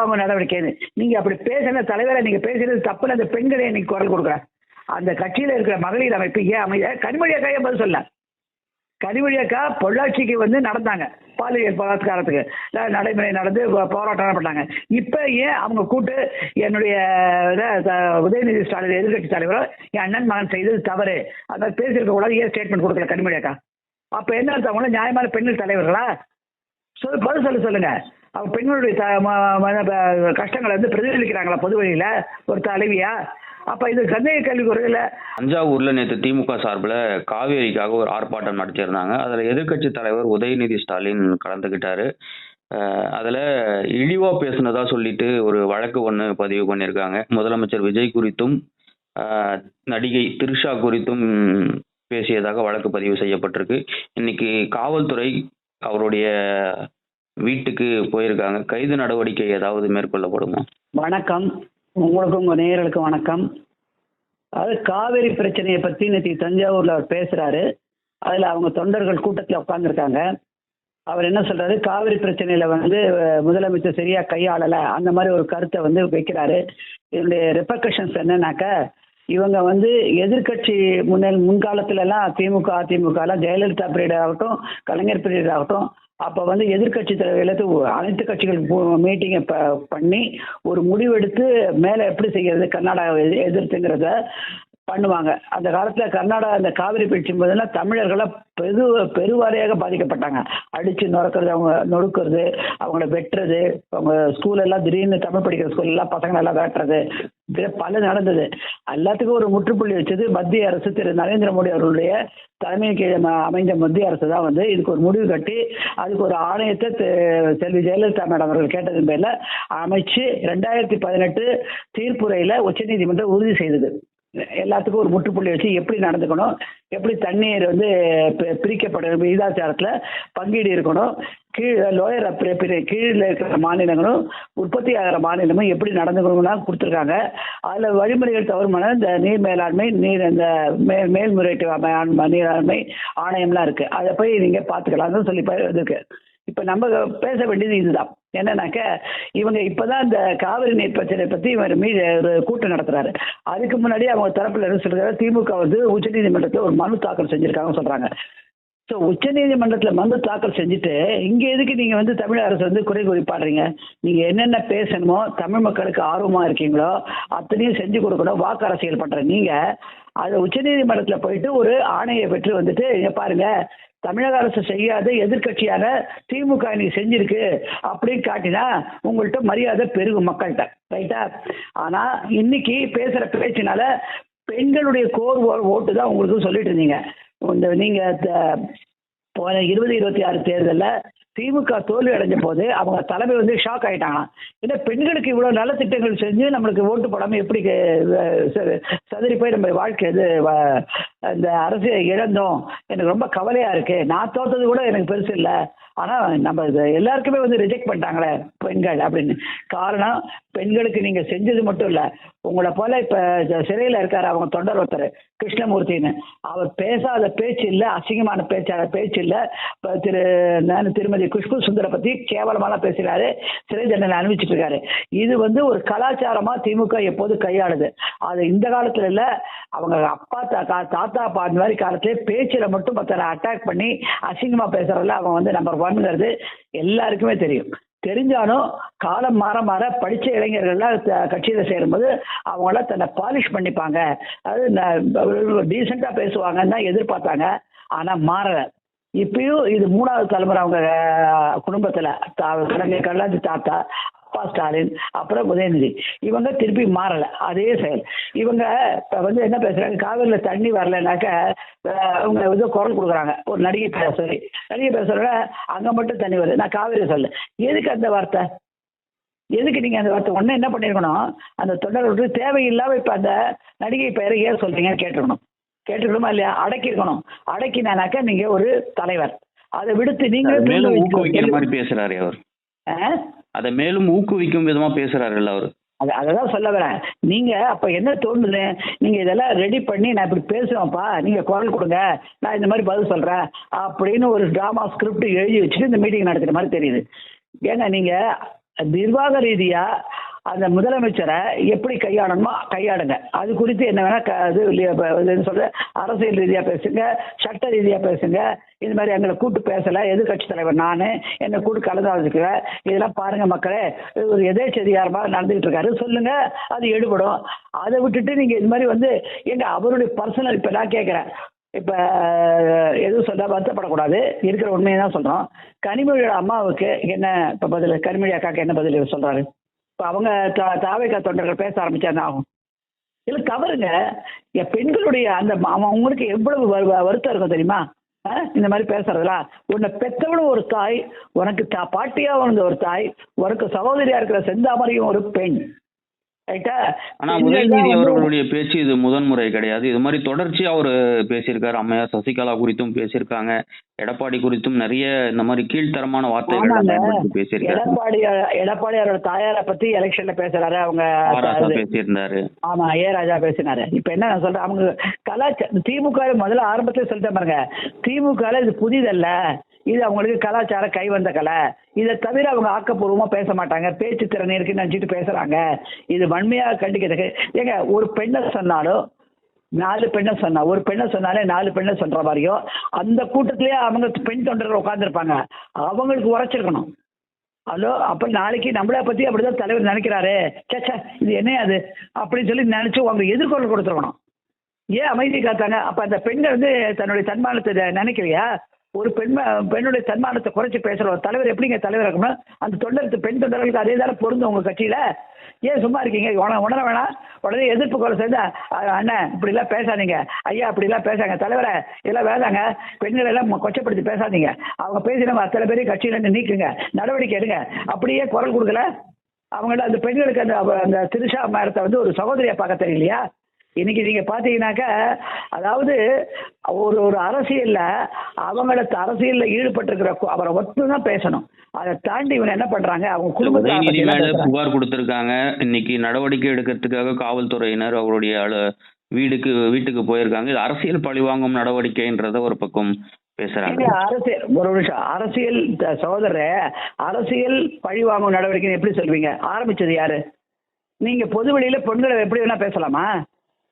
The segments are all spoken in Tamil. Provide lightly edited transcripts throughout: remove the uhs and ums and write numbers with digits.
அவங்க நடவடிக்கை. நீங்க அப்படி பேசின தலைவரை நீங்க பேசுறது தப்புன்னு அந்த பெண்களை இன்னைக்கு குரல் கொடுக்குறேன். அந்த கட்சியில இருக்கிற மகளிர் அமைப்பு ஏன் அமைய கனிமொழி அக்கா ஏன் பதில் சொல்ல? கனிமொழி அக்கா பொள்ளாச்சிக்கு வந்து நடந்தாங்க பாலியல் பலாத்காரத்துக்கு நடைமுறை நடந்து போராட்டம் பண்ணாங்க. இப்ப ஏன் அவங்க கூட்டு என்னுடைய உதயநிதி ஸ்டாலின் எதிர்கட்சி தலைவரோ என் அண்ணன் மகன் செய்தது தவறு அந்த பேசியிருக்க கூடாது ஏன் ஸ்டேட்மெண்ட் கொடுக்கல கனிமொழி அக்கா? அப்ப என்ன அர்த்தம்? அவங்கள நியாயமான பெண்கள் தலைவர்களா? பதில் சொல்லுங்க. அவங்க பெண்களுடைய கஷ்டங்களை வந்து பிரதிபலிக்கிறாங்களா பொது வழியில ஒரு தலைவியா? அப்ப இது சந்தேக கேள்வி வருதுல்ல. தஞ்சாவூர்ல நேற்று திமுக சார்பில் காவேரிக்காக ஒரு ஆர்ப்பாட்டம் நடத்தியிருந்தாங்க. அதுல எதிர்க்கட்சி தலைவர் உதயநிதி ஸ்டாலின் கலந்துக்கிட்டாரு. அதுல இழிவா பேசுனதா சொல்லிட்டு ஒரு வழக்கு ஒன்று பதிவு பண்ணியிருக்காங்க. முதலமைச்சர் விஜய் குறித்தும் நடிகை த்ரிஷா குறித்தும் பேசியதாக வழக்கு பதிவு செய்யப்பட்டிருக்கு. இன்னைக்கு காவல்துறை அவருடைய வீட்டுக்கு போயிருக்காங்க. கைது நடவடிக்கை ஏதாவது மேற்கொள்ளப்படுமா? வணக்கம், உங்களுக்கும் உங்க நேயர்களுக்கும் வணக்கம். அதாவது காவேரி பிரச்சனையை பத்தி நேற்று தஞ்சாவூர்ல அவர் பேசுறாரு. அதுல அவங்க தொண்டர்கள் கூட்டத்தில் உட்கார்ந்துருக்காங்க. அவர் என்ன சொல்றாரு, காவிரி பிரச்சனையில வந்து முதலமைச்சர் சரியா கையாளல அந்த மாதிரி ஒரு கருத்தை வந்து வைக்கிறாரு. இதனுடைய ரெப்பர்கஷன்ஸ் என்னன்னாக்க, இவங்க வந்து எதிர்கட்சி முன்காலத்துல எல்லாம் திமுக அதிமுக எல்லாம் ஜெயலலிதா பீரியட் ஆகட்டும் கலைஞர் பீரியட் ஆகட்டும் அப்ப வந்து எதிர்கட்சி தலைவர் அனைத்து கட்சிகள் மீட்டிங்கை பண்ணி ஒரு முடிவெடுத்து மேல எப்படி செய்யறது கர்நாடகாவை எதிர்த்துங்கிறத பண்ணுவாங்க. அந்த காலத்துல கர்நாடகா அந்த காவிரி பிரச்சனை போதெல்லாம் தமிழர்களை பெருவாரியாக பாதிக்கப்பட்டாங்க. அடிச்சு நொறுக்கிறது, அவங்கள வெட்டுறது, அவங்க ஸ்கூல் எல்லாம் திடீர்னு தமிழ் படிக்கிற ஸ்கூல் எல்லாம் பசங்களை எல்லாம் வெட்டுறது, பல நடந்தது. எல்லாத்துக்கும் ஒரு முற்றுப்புள்ளி வச்சது மத்திய அரசு திரு நரேந்திர மோடி அவர்களுடைய தலைமைக்கு அமைந்த மத்திய அரசு தான் வந்து இதுக்கு ஒரு முடிவு கட்டி அதுக்கு ஒரு ஆணையத்தை செல்வி ஜெயலலிதா மேடம் அவர்கள் கேட்டதன் பேர்ல அமைச்சு 2018 தீர்ப்புரையில உச்சநீதிமன்றம் உறுதி செய்தது. எல்லாத்துக்கும் ஒரு முற்றுப்புள்ளி வச்சு எப்படி நடந்துக்கணும், எப்படி தண்ணீர் வந்து பிரிக்கப்படும் விகிதாச்சாரத்துல பங்கீடு இருக்கணும், லோயர் கீழே இருக்கிற மாநிலங்களும் உற்பத்தி ஆகிற மாநிலமும் எப்படி நடந்துக்கணும்னா கொடுத்துருக்காங்க. அதுல வழிமுறைகள் தவறுமான இந்த நீர் மேலாண்மை இந்த மேல்முறையீட்டு நீராண்மை ஆணையம்லாம் இருக்கு. அதை போய் நீங்க பாத்துக்கலாம்னு சொல்லி இருக்கு. இப்ப நம்ம பேச வேண்டியது இதுதான். என்னன்னாக்க, இவங்க இப்பதான் இந்த காவிரி நீர் பிரச்சனை பத்தி இவர் ஒரு கூட்டம் நடத்துறாரு. அதுக்கு முன்னாடி அவங்க தரப்புல இருந்து சொல்றாரு, திமுக வந்து உச்சநீதிமன்றத்துல ஒரு மனு தாக்கல் செஞ்சிருக்காங்க சொல்றாங்க. ஸோ உச்சநீதிமன்றத்துல மனு தாக்கல் செஞ்சுட்டு இங்க எதுக்கு நீங்க வந்து தமிழக அரசு வந்து குறை குறிப்பாடுறீங்க? நீங்க என்னென்ன பேசணுமோ தமிழ் மக்களுக்கு ஆர்வமா இருக்கீங்களோ அத்தனையும் செஞ்சு கொடுக்கணும். வாக்கு அரசியல் பண்ற நீங்க அது உச்சநீதிமன்றத்துல போயிட்டு ஒரு ஆணையை பெற்று வந்துட்டு இங்க பாருங்க, தமிழக அரசு செய்யாத எதிர்கட்சியான திமுக நீ செஞ்சிருக்கு அப்படின்னு காட்டினா உங்கள்கிட்ட மரியாதை பெருகும் மக்கள்கிட்ட, ரைட்டா? ஆனா இன்னைக்கு பேசுற பேச்சினால பெண்களுடைய கோர் ஓட்டு தான் உங்களுக்கு சொல்லிட்டு இருந்தீங்க. நீங்க 2026 தேர்தலில் திமுக தோல்வி அடைஞ்ச போது அவங்க தலைமை வந்து ஷாக் ஆயிட்டாங்க. ஏன்னா பெண்களுக்கு இவ்வளவு நல்ல திட்டங்கள் செஞ்சு நம்மளுக்கு ஓட்டு போடாம எப்படி சதுரி போய் நம்ம வாழ்க்கை இது இந்த அரசு இழந்தோம், எனக்கு ரொம்ப கவலையா இருக்கு. நான் தோத்தது கூட எனக்கு பெருசு இல்லை, ஆனா நம்ம எல்லாருக்குமே வந்து ரிஜெக்ட் பண்ணிட்டாங்களே பெண்கள் அப்படின்னு. காரணம், பெண்களுக்கு நீங்க செஞ்சது மட்டும் இல்ல, உங்களை போல இப்ப சிறையில இருக்காரு அவங்க தொண்டர் ஒருத்தர் கிருஷ்ணமூர்த்தின்னு, அவர் பேசாத பேச்சு இல்ல, அசிங்கமான பேச்சு இல்ல. திருமதி குஷ்பு சுந்தர பத்தி கேவலமான பேசுறாரு, சிறை தண்டனை அனுபவிச்சுட்டு இருக்காரு. இது வந்து ஒரு கலாச்சாரமா திமுக எப்போது கையாளுது. அது இந்த காலத்துல இல்ல, அவங்க அப்பா தாத்தா பாட்டு மாதிரி காலத்திலே பேச்சுல மட்டும் மத்தனை அட்டாக் பண்ணி அசிங்கமா பேசுறதுல அவங்க வந்து நம்பர் 1ங்கிறது எல்லாருக்குமே தெரியும். தெரிஞ்சாலும் காலம் மாற மாற படிச்ச இளைஞர்கள்லாம் கட்சியில சேரும்போது அவங்கள தன்னை பாலிஷ் பண்ணிப்பாங்க, அது டீசெண்டா பேசுவாங்கன்னு தான் எதிர்பார்த்தாங்க. ஆனா மாறல. இப்பயும் இது 3வது தலைமுறை அவங்க குடும்பத்துல கருணாநிதி தாத்தா, அப்பா ஸ்டாலின், அப்புறம் உதயநிதி, இவங்க திருப்பி மாறல அதே செயல். இவங்க இப்ப வந்து என்ன பேசுறாங்க, காவிரியில தண்ணி வரலனாக்க அவங்க வந்து குரல் கொடுக்குறாங்க. ஒரு நடிகை பேசுற அங்க மட்டும் தண்ணி வருது, நான் காவிரி சொல்ல. எதுக்கு அந்த வார்த்தை? எதுக்கு நீங்க அந்த வார்த்தை? ஒண்ணு என்ன பண்ணிருக்கணும், அந்த தொண்டர்களுக்கு தேவையில்லாம இப்ப அந்த நடிகை பெயரை ஏன் சொல்றீங்கன்னு கேட்டுக்கணுமா இல்லையா? அடக்கிருக்கணும். அடக்கினாக்க நீங்க ஒரு தலைவர். அதை விடுத்து நீங்க ஊக்குவிக்கிற மாதிரி பேசுறாரு அவர். அதை மேலும் ஊக்குவிக்கும் விதமா பேசுறாரு அவரு. அதான் சொல்ல வரேன். நீங்க அப்ப என்ன தோணுது, நீங்க இதெல்லாம் ரெடி பண்ணி நான் இப்படி பேசுவேன்ப்பா, நீங்க குரல் கொடுங்க, நான் இந்த மாதிரி பதில் சொல்றேன் அப்படின்னு ஒரு டிராமா ஸ்கிரிப்ட் எழுதி வச்சுட்டு இந்த மீட்டிங் நடத்துற மாதிரி தெரியுது. ஏங்க நீங்க நிர்வாக ரீதியா அந்த முதலமைச்சரை எப்படி கையாளணுமோ கையாடுங்க. அது குறித்து என்ன வேணா இது சொல்ற அரசியல் ரீதியா பேசுங்க, சட்ட ரீதியா பேசுங்க. இது மாதிரி எங்களை கூட்டு பேசல, எதிர்கட்சி தலைவர் நானு, என்னை கூட்டு கலந்தாலோசிக்கிறேன், இதெல்லாம் பாருங்க மக்களே, இது ஒரு எதேச்சதிகாரமா நடந்துகிட்டு இருக்காரு சொல்லுங்க, அது எடுபடும். அதை விட்டுட்டு நீங்க இது மாதிரி எங்க அவருடைய பர்சனல் இப்ப நான் கேட்கிறேன், இப்ப எதுவும் சொல்ல வருத்தப்படக்கூடாது, இருக்கிற உண்மையை தான் சொல்றோம். கனிமொழியோட அம்மாவுக்கு என்ன இப்ப பதில், கனிமொழி அக்காக்கு என்ன பதில் சொல்றாரு? இப்ப அவங்க தாவேகா தொண்டர்கள் பேச ஆரம்பிச்சா என்ன ஆகும்? இல்ல தவறுங்க. பெண்களுடைய அந்த அவங்களுக்கு எவ்வளவு வருத்தம் இருக்கும் தெரியுமா இந்த மாதிரி பேசுறதுல? உன்னை பெற்றவளும் ஒரு தாய், உனக்கு பாட்டியா வளர்ந்த ஒரு தாய், உனக்கு சகோதரியா இருக்கிற செந்தாமரையும் ஒரு பெண். ஆனா உதயநிதி அவர்களுடைய பேச்சு இது முதன்முறை கிடையாது. இது மாதிரி தொடர்ச்சியா அவரு பேசியிருக்காரு. அம்மையார் சசிகலா குறித்தும் பேசியிருக்காங்க, எடப்பாடி குறித்தும் நிறைய இந்த மாதிரி கீழ்த்தரமான வார்த்தைகள் பேசியிருக்காரு. எடப்பாடியாரோட தாயாரை பத்தி எலெக்ஷன்ல பேசுறாரு, அவங்க பேசியிருந்தாரு. ஆமா, ராஜா பேசினாரு. இப்ப என்ன நான் சொல்றேன், அவங்க கலாச்சாரம் திமுக முதல்ல ஆரம்பத்துல சொல்லிட்டேன் பாருங்க, திமுக இது புதிதல்ல, இது அவங்களுக்கு கலாச்சார கை வந்த கலை. இதை தவிர அவங்க ஆக்கப்பூர்வமா பேச மாட்டாங்க, பேச்சு திறன் இருக்குன்னு நினைச்சிட்டு பேசுறாங்க. இது வன்மையாக கண்டிக்கிறது. ஏங்க, ஒரு பெண்ணை சொன்னாலும் 4 பெண்ணை சொன்னா, ஒரு பெண்ணை சொன்னாலே 4 பெண்ணை சொல்ற மாதிரியும் அந்த கூட்டத்திலேயே அவங்க பெண் தொண்டர்கள் உட்காந்துருப்பாங்க, அவங்களுக்கு உரைச்சிருக்கணும். ஹலோ, அப்ப நாளைக்கு நம்மளை பத்தி அப்படிதான் தலைவர் நினைக்கிறாரு, சேச்சா இது என்ன அது அப்படின்னு சொல்லி நினைச்சு அவங்க எதிர்கொள்ள கொடுத்துருக்கணும். ஏன் அமைதி காத்தாங்க? அப்ப அந்த பெண்கள் தன்னுடைய தன்மானத்தை நினைக்கலையா? ஒரு பெண்ணுடைய தன்மானத்தை குறைச்சி பேசுற ஒரு தலைவர் எப்படிங்க தலைவர் இருக்கணும்? அந்த பெண் தொண்டர்களுக்கு அதே தானே பொருந்தும் உங்க கட்சியில. ஏன் சும்மா இருக்கீங்க? உணர வேணாம், உடனே எதிர்ப்பு குரல் சேர்ந்தா, அண்ணன் இப்படி எல்லாம் பேசாதீங்க, ஐயா அப்படி எல்லாம் பேசாங்க, தலைவரை இதெல்லாம் வேதாங்க, பெண்களை எல்லாம் கொச்சப்படுத்தி பேசாதீங்க, அவங்க பேசினவங்க அத்தனை பேரையும் கட்சியில நீக்குங்க, நடவடிக்கை எடுங்க, அப்படியே குரல் கொடுக்கல. அவங்கள்ட்ட அந்த பெண்களுக்கு அந்த திருஷா மேரத்தை ஒரு சகோதரியா பார்க்க தெரியலையா? இன்னைக்கு நீங்க பாத்தீங்கன்னாக்க, அதாவது ஒரு அரசியல்ல அரசியல்ல ஈடுபட்டிருக்கிற அவரை ஒத்துதான் பேசணும். அதை தாண்டி இவங்க என்ன பண்றாங்க, அவங்க குடும்பத்தை புகார் கொடுத்திருக்காங்க. இன்னைக்கு நடவடிக்கை எடுக்கிறதுக்காக காவல்துறையினர் அவருடைய வீட்டுக்கு போயிருக்காங்க. இது அரசியல் பழிவாங்கும் நடவடிக்கைன்றத ஒரு பக்கம் பேசுறாங்க. அரசியல் ஒரு நிமிஷம், அரசியல் சகோதர, அரசியல் பழிவாங்கும் நடவடிக்கை எப்படி சொல்வீங்க? ஆரம்பிச்சது யாரு? நீங்க பொது வெளியில பெண்களை எப்படி வேணா பேசலாமா?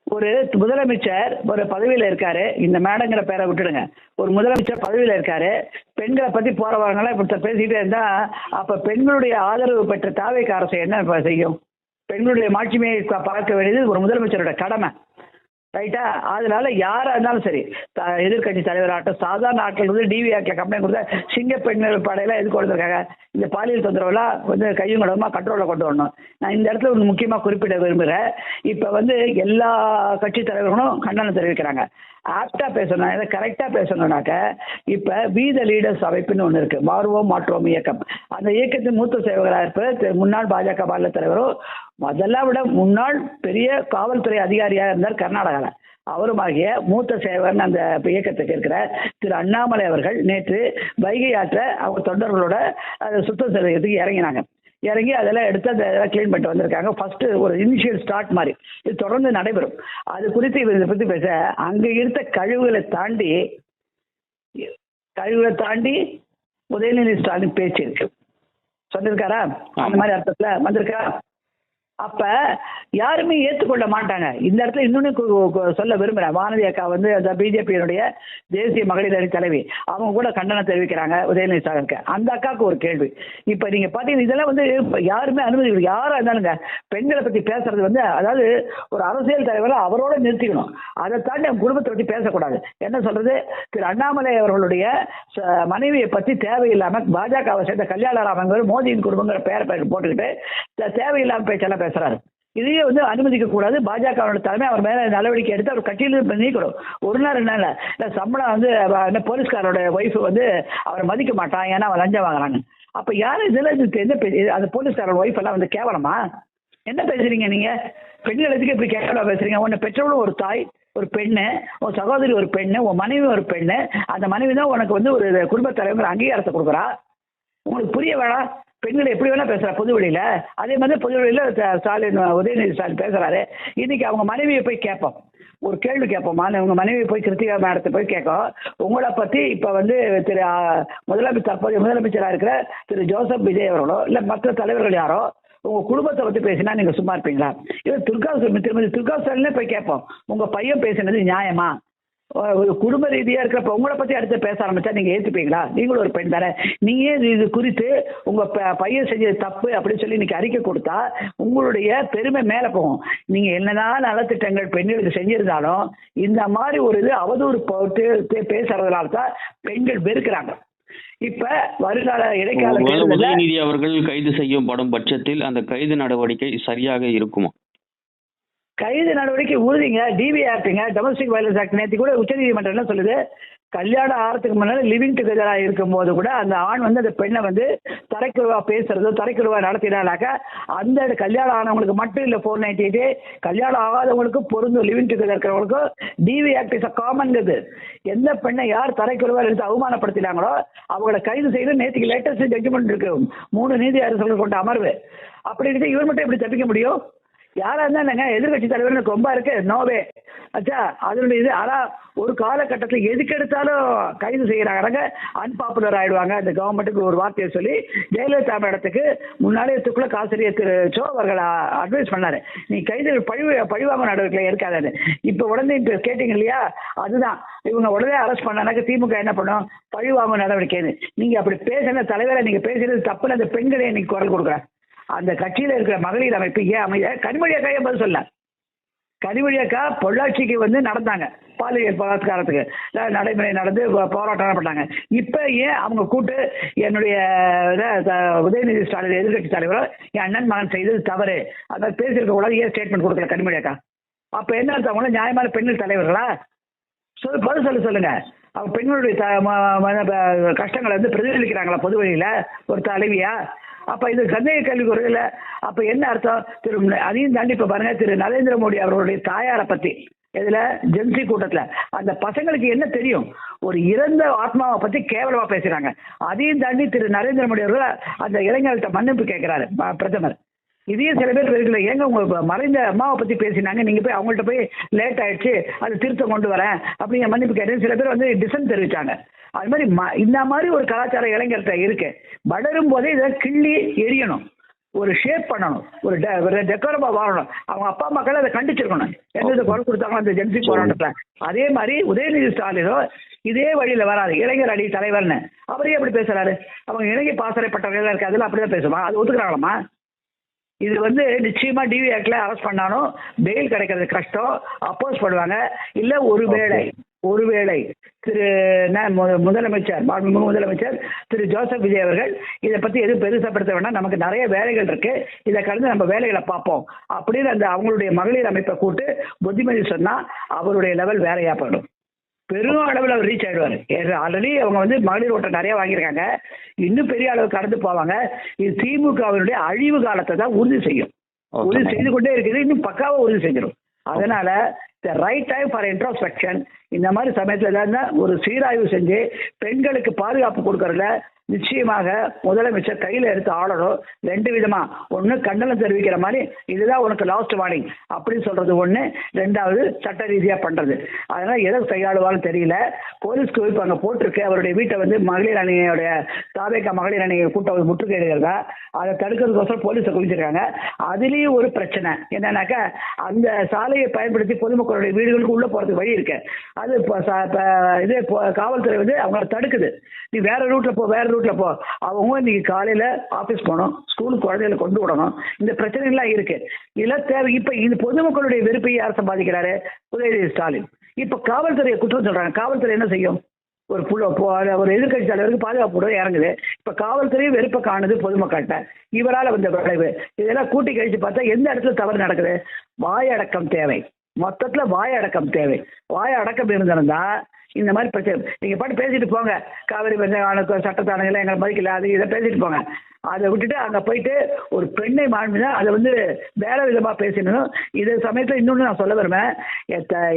ஒரு முதலமைச்சர் ஒரு பதவியில இருக்காரு, இந்த மேடங்கிற பேரை விட்டுடுங்க, ஒரு முதலமைச்சர் பதவியில இருக்காரு, பெண்களை பத்தி போறவங்களாம் இப்ப பேசிக்கிட்டே இருந்தா, அப்ப பெண்களுடைய ஆதரவு பெற்ற தாவேகா அரசு என்ன செய்யும்? பெண்களுடைய மாட்சிமையை பார்க்க வேண்டியது ஒரு முதலமைச்சரோட கடமை, ரைட்டா? அதனால யாரா இருந்தாலும் சரி, எதிர்கட்சி தலைவராகட்டும், சாதாரண ஆட்கள் டிவி ஆக்ல கம்ப்ளைண்ட் கொடுத்தா சிங்க பெண்கள் படையெல்லாம் எதுக்கு கொடுத்துருக்காங்க? இந்த பாலியல் தொந்தரவுலாம் கையும் கடமா கண்ட்ரோலில் கொண்டு வரணும். நான் இந்த இடத்துல ஒன்று முக்கியமாக குறிப்பிட விரும்புகிறேன். இப்போ எல்லா கட்சி தலைவர்களும் கண்டனம் தெரிவிக்கிறாங்க. ஆப்டா பேசணும், கரெக்டா பேசணும்னாக்க, இப்ப வி த லீடர்ஸ் அமைப்புன்னு ஒண்ணு இருக்கு, மாறுவோம் மாற்றுவோம் இயக்கம். அந்த இயக்கத்தின் மூத்த சேவகராக இருப்ப முன்னாள் பாஜக மாநில தலைவரும், அதெல்லாம் விட முன்னாள் பெரிய காவல்துறை அதிகாரியாக இருந்தார் கர்நாடகால, அவருமாகிய மூத்த சேவகன் அந்த இயக்கத்துக்கு இருக்கிற திரு அண்ணாமலை அவர்கள் நேற்று வைகை ஆற்ற அவங்க தொண்டர்களோட சுத்தம் செய்யறதுக்கு இறங்கி அதெல்லாம் எடுத்து அதெல்லாம் கிளீன் பண்ணிட்டு வந்திருக்காங்க. ஃபர்ஸ்ட் ஒரு இனிஷியல் ஸ்டார்ட் மாதிரி இது தொடர்ந்து நடைபெறும். அது குறித்து இதை பத்தி பேச, அங்க இருந்த கழிவுகளை தாண்டி உதயநிதி ஸ்டாலின் பேச்சு இருக்கு, சொல்லிருக்காரா? அந்த மாதிரி அர்த்தத்துல வந்திருக்கா? அப்ப யாருமே ஏற்றுக்கொள்ள மாட்டாங்க. இந்த இடத்துல இன்னொன்னு சொல்ல விரும்புறேன். வானதி அக்கா பிஜேபியினுடைய தேசிய மகளிர் அணி தலைவி, அவங்க கூட கண்டனம் தெரிவிக்கிறாங்க உதயநிதி ஸ்டாலினுக்கு. அந்த அக்காவுக்கு ஒரு கேள்வி, இப்ப நீங்க பாத்தீங்கன்னா இதெல்லாம் யாருமே அனுமதி, யாரா இருந்தாலுங்க பெண்களை பத்தி பேசுறது அதாவது ஒரு அரசியல் தலைவரை அவரோட நிறுத்திக்கணும். அதை தாண்டி அவங்க குடும்பத்தை பத்தி பேசக்கூடாது. என்ன சொல்றது, திரு அண்ணாமலை அவர்களுடைய மனைவியை பத்தி தேவையில்லாம பாஜகவை சேர்ந்த கல்யாணராமன் மோதியின் குடும்பங்கிற பேரை போட்டுக்கிட்டு தேவையில்லாம பேச்செல்லாம் பேசுறாரு. இதையே அனுமதிக்க கூடாது. பாஜக தலைமை அவர் மேல நடவடிக்கை எடுத்து அவர் கட்சியிலிருந்து நீக்கணும். ஒரு நாள் 2 நாள் இல்ல, சம்பளம் போலீஸ்காரோட ஒய்ஃப் அவரை மதிக்க மாட்டான், ஏன்னா அவன் லஞ்சம் வாங்குறாங்க. அப்ப யாரும் இதுல அந்த போலீஸ்காரோட ஒய்ஃப் எல்லாம் கேவலமா? என்ன பேசுறீங்க நீங்க? பெண்கள் எதுக்கு இப்படி கேவலமா பேசுறீங்க? உன்னை பெற்றவளும் ஒரு தாய், ஒரு பெண்ணு, உன் சகோதரி ஒரு பெண்ணு, உன் மனைவி ஒரு பெண்ணு, அந்த மனைவி தான் உனக்கு ஒரு குடும்ப தலைவர் அங்கீகாரத்தை கொடுக்குறா. உங்களுக்கு புரிய வேணாம்? பெண்களை எப்படி வேணா பேசுறா பொது வெளியில. அதே மாதிரி பொது வெளியில ஸ்டாலின், உதயநிதி ஸ்டாலின் பேசுறாரு. இன்னைக்கு அவங்க மனைவியை போய் கேட்போம், ஒரு கேள்வி கேட்போமா, உங்க மனைவி போய் கிருத்திகா மேடத்தை போய் கேட்கும், உங்களை பத்தி இப்ப வந்து திரு தற்போதைய முதலமைச்சராக இருக்கிற திரு ஜோசப் விஜய் அவர்களோ இல்ல மற்ற தலைவர்கள் யாரோ உங்க குடும்பத்தை பத்தி பேசினா நீங்க சும்மா இருப்பீங்களா? இது திருமதி துர்கா ஸ்டாலினே போய் கேட்போம், உங்க பையன் பேசினது நியாயமா? ஒரு குடும்ப ரீதியா இருக்கிறப்ப உங்களை பத்தி அடுத்து பேச ஆரம்பிச்சா நீங்க ஏத்துப்பீங்களா? நீங்களும் ஒரு பெண் தானே. நீங்க இது குறித்து உங்க பையன் செஞ்சது தப்பு அப்படின்னு சொல்லி இன்னைக்கு அறிக்கை கொடுத்தா உங்களுடைய பெருமை மேல போகும். நீங்க என்னதான் நலத்திட்டங்கள் பெண்களுக்கு செஞ்சிருந்தாலும் இந்த மாதிரி ஒரு இது அவதூறு போட்டு பேசுறதுனால தான் பெண்கள் வெறுக்கிறாங்க. இப்ப வருங்கால இடைக்கால உதயநிதி அவர்கள் கைது செய்யப்படும் பட்சத்தில் அந்த கைது நடவடிக்கை சரியாக இருக்குமா? கைது நடவடிக்கை உறுதிங்க. டிவி ஆக்டுங்க, டொமஸ்டிக் வயலன்ஸ் ஆக்ட். நேற்று கூட உச்சநீதிமன்றம் என்ன சொல்லுது, கல்யாணம் ஆகிறதுக்கு முன்னாடி லிவிங் டுகெதரா இருக்கும்போது கூட அந்த ஆண் வந்து அந்த பெண்ணை வந்து தரைக்குழுவா பேசுறதோ தரைக்குழுவா நடத்தினாலாக்க அந்த கல்யாணம் ஆனவங்களுக்கு மட்டும் இல்லை 498, கல்யாணம் ஆகாதவங்களுக்கும் பொருந்தும். லிவிங் டுகெதர் இருக்கிறவங்களுக்கும் TV act is a common. எந்த பெண்ணை யார் தரைக்குழுவா எடுத்து அவமானப்படுத்தினாங்களோ அவங்களை கைது செய்து நேற்றுக்கு லேட்டஸ்ட் ஜட்ஜ்மெண்ட் இருக்கு, 3 நீதி அரசர்கள் கொண்ட அமர்வு. அப்படி இருக்கு, இவர் மட்டும் எப்படி தப்பிக்க முடியும்? யாரா இருந்தா என்னங்க, எதிர்கட்சி தலைவர் ரொம்ப இருக்கு, நோவே ஆச்சா. அதனுடைய இது ஆனா ஒரு காலகட்டத்தில் எதுக்கு எடுத்தாலும் கைது செய்யறாங்க, அன்பாப்புலர் ஆயிடுவாங்க. இந்த கவர்மெண்ட்டுக்கு ஒரு வார்த்தையை சொல்லி ஜெயலலிதா இடத்துக்கு முன்னாலே துக்ளக் ஆசிரியர் திரு சோ அவர்கள் அட்வைஸ் பண்ணாரு, நீ கைது பழிவாங்க நடவடிக்கை எடுக்காது. இப்ப உடனே இப்ப கேட்டீங்க இல்லையா, அதுதான் இவங்க உடனே அரெஸ்ட் பண்ணாக்க திமுக என்ன பண்ணும், பழிவாங்க நடவடிக்கைன்னு. நீங்க அப்படி பேசின தலைவரை நீங்க பேசுறது தப்புன்னு அந்த பெண்களை இன்னைக்கு குரல் கொடுக்குறேன். அந்த கட்சியில இருக்கிற மகளிர் அமைப்பு ஏன் அமைய கனிமொழி அக்கா பதில் சொல்ல. கனிமொழி அக்கா பொள்ளாச்சிக்கு வந்து நடந்தாங்க, பாலியல் பலாத்காரத்துக்கு நடைமுறை நடந்து போராட்டம் பண்ணாங்க. இப்ப ஏன் அவங்க கூட்டு என்னுடைய உதயநிதி ஸ்டாலின் எதிர்கட்சி தலைவர் என் அண்ணன் மகன் செய்தது தவறு அதை பேசியிருக்க கூடாது, ஏன் ஸ்டேட்மெண்ட் கொடுக்கல கனிமொழி அக்கா? அப்ப என்ன அர்த்தம், நியாயமான பெண்கள் தலைவர்களா? பதில் சொல்லுங்க. அவங்க பெண்களுடைய கஷ்டங்களை வந்து பிரதிபலிக்கிறாங்களா பொது வழியில ஒரு தலைவியா? அப்ப இது சந்தேக கேள்வி குறையில. அப்ப என்ன அர்த்தம்? அதையும் தாண்டி இப்ப பாருங்க, திரு நரேந்திர மோடி அவர்களுடைய தாயாரை பத்தி இதுல ஜென்சி கூட்டத்துல அந்த பசங்களுக்கு என்ன தெரியும், ஒரு இறந்த ஆத்மாவை பத்தி கேவலமா பேசுறாங்க. அதையும் தாண்டி திரு நரேந்திர மோடி அவர்கள் அந்த இளைஞர்கள்ட்ட மன்னிப்பு கேட்கிறாரு பிரதமர். இதையும் சில பேர் பேசல, ஏங்க உங்க மறைந்த அம்மாவை பத்தி பேசினாங்க, நீங்க போய் அவங்கள்ட்ட போய் லேட் ஆயிடுச்சு அது திருத்தம் கொண்டு வரேன் அப்படிங்கிற மன்னிப்பு கேட்டு சில பேர் வந்து டிசன் தெரிவிச்சாங்க. அது மாதிரி இந்த மாதிரி ஒரு கலாச்சார இளைஞர்கிட்ட இருக்கு. வளரும் போதே இதை கிள்ளி எரியணும், ஒரு ஷேப் பண்ணணும், ஒரு டெக்கோரமா வாழணும். அவங்க அப்பா அம்மாக்கள் அதை கண்டிச்சிருக்கணும், எந்த குரல் கொடுத்தாங்களோ அந்த ஜென்சி போராட்டத்துல. அதே மாதிரி உதயநிதி ஸ்டாலினோ இதே வழியில வராது, இளைஞர் அணி தலைவர்னு அவரே எப்படி பேசுறாரு? அவங்க இளைஞர் பாசறைப்பட்டவர்கள் இருக்கு, அதெல்லாம் அப்படிதான் பேசுவாங்க. அது ஒத்துக்கிறாங்களாமா? இது வந்து நிச்சயமா டிவி ஆக்ட்ல அரெஸ்ட் பண்ணாலும் பெயில் கிடைக்கிறது கஷ்டம், அப்போஸ் பண்ணுவாங்க. இல்ல ஒருவேளை திரு முதலமைச்சர் முதலமைச்சர் திரு ஜோசப் விஜய் அவர்கள் இதை பத்தி எதுவும் பெருசப்படுத்த வேண்டாம், நமக்கு நிறைய வேலைகள் இருக்கு, இதை கடந்து நம்ம வேலைகளை பார்ப்போம் அப்படின்னு அந்த அவங்களுடைய மகளிர் அமைப்பை கூட்டு புத்திமதி சொன்னா அவருடைய லெவல் வேறையா போயிடும். பெரும் அளவில் அவர் ரீச் ஆயிடுவாரு. ஆல்ரெடி அவங்க வந்து மகளிர் ஓட்டை நிறைய வாங்கியிருக்காங்க, இன்னும் பெரிய அளவு கடந்து போவாங்க. இது திமுகவினுடைய அழிவு காலத்தை தான் உறுதி செய்யும், உறுதி செய்து கொண்டே இருக்குது, இன்னும் பக்காவா உறுதி செஞ்சிடும். அதனால ரைட் டைம் ஃபார் இன்ட்ரோஸ்பெக்ஷன். இந்த மாதிரி சமயத்துல ஏதாவது ஒரு சீராய்வு செஞ்சு பெண்களுக்கு பாதுகாப்பு கொடுக்கறதுல நிச்சயமாக முதலமைச்சர் கையில எடுத்து ஆளணும். 2 விதமா, ஒண்ணு கண்டனம் தெரிவிக்கிற மாதிரி இதுதான் உனக்கு லாஸ்ட் வார்னிங் அப்படின்னு சொல்றது ஒண்ணு, 2வது சட்ட ரீதியா பண்றது. அதனால எதை கையாளுவான்னு தெரியல. போலீஸ்க்கு இப்ப அங்க போட்டிருக்கு, அவருடைய வீட்டை வந்து மகளிர் அணியோடைய தாவேகா மகளிர் அணி கூட்டம் முற்றுகையிடுகிறதா, அதை தடுக்கிறதுக்கோசரம் போலீஸை குவிச்சிருக்காங்க. அதுலயும் ஒரு பிரச்சனை என்னன்னாக்கா, அந்த சாலையை பயன்படுத்தி பொதுமக்களுடைய வீடுகளுக்கு உள்ள போறதுக்கு வழி இருக்கு, அது இது காவல்துறை வந்து அவங்களை தடுக்குது. நீ வேற ரூட்ல போ அவங்க இன்னைக்கு காலையில ஆபீஸ் போகணும், ஸ்கூலுக்கு குழந்தைகளை கொண்டு விடணும், இந்த பிரச்சனை எல்லாம் இருக்கு. இதெல்லாம் தேவை. இப்ப இந்த பொதுமக்களுடைய வெறுப்பை யார் சம்பாதிக்கிறாரு? உதயநிதி ஸ்டாலின். இப்ப காவல்துறையை குற்றம் சொல்றாங்க. காவல்துறை என்ன செய்யும்? ஒரு எதிர்கட்சி தலைவருக்கு பாதுகாப்பு இறங்குது. இப்ப காவல்துறையும் வெறுப்பை காணுது பொதுமக்கள்கிட்ட, இவரால் வந்த விளைவு. இதெல்லாம் கூட்டி கழிச்சு பார்த்தா எந்த இடத்துல தவறு நடக்குது? வாயடக்கம் தேவை, மொத்தத்துல வாயடக்கம் தேவை. வாயடக்கம் இருந்திருந்தா இந்த மாதிரி பிரச்சனை நீங்க பாட்டு பேசிட்டு போங்க, காவிரி சட்டத்தானங்களை எங்களை மதிக்கல அது இதை பேசிட்டு போங்க. அதை விட்டுட்டு அங்க போயிட்டு ஒரு பெண்ணை மாண்புனா அதை வந்து வேற விதமா பேசணும். இது சமயத்துல இன்னொன்னு நான் சொல்ல வருவேன்,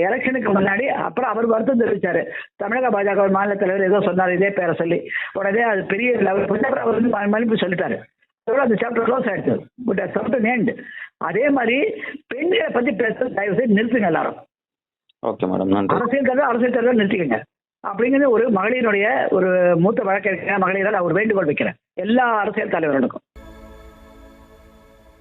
எலெக்ஷனுக்கு முன்னாடி அப்புறம் அவர் வருத்தம் தெரிவிச்சாரு, தமிழக பாஜக மாநில தலைவர் ஏதோ சொன்னார் இதே பேரை சொல்லி, உடனே அது பெரிய லெவல் அவர் வந்து மன்னிப்பு சொல்லிட்டாரு. அந்த சாப்டர் க்ளோஸ் ஆயிடுச்சு. But chapter end. அதே மாதிரி பெண்களை பத்தி பேச தயவு செய்து நிறுத்துங்க எல்லாரும். ஓகே மேடம், நன்றி. அரசியல் தலைவர் நிறுத்திக்கங்க அப்படிங்கிறது ஒரு மகளிருடைய ஒரு மூத்த வழக்கறிஞர் மகளிரால் அவர் வேண்டுகோள் வைக்கிறேன் எல்லா அரசியல் தலைவர்களுக்கும்.